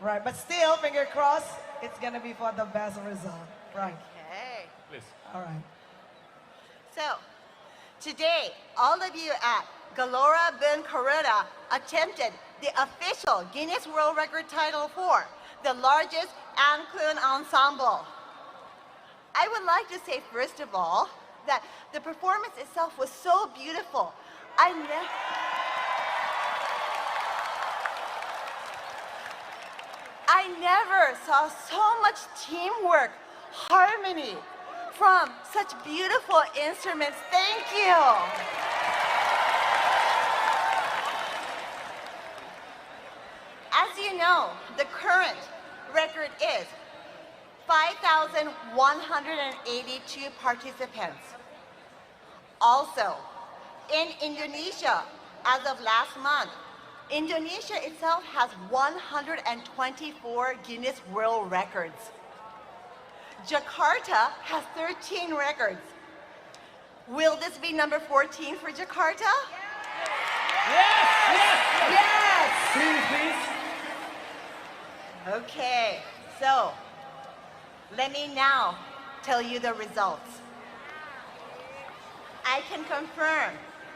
Right, but still, finger crossed, it's gonna be for the best result. Right. Okay. Please. All right. So, today, all of you at Gelora Bung Karno attempted the official Guinness World Record title for the largest Angklung ensemble. I would like to say, first of all, that the performance itself was so beautiful. I never saw so much teamwork, harmony from such beautiful instruments. Thank you. As you know, the current record is 5,182 participants. Also, in Indonesia, as of last month, Indonesia itself has 124 Guinness World Records. Jakarta has 13 records. Will this be number 14 for Jakarta? Yes, yes, Yes! please, please. Okay, so let me now tell you the results. I can confirm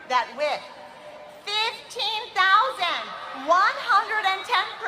that with 15,110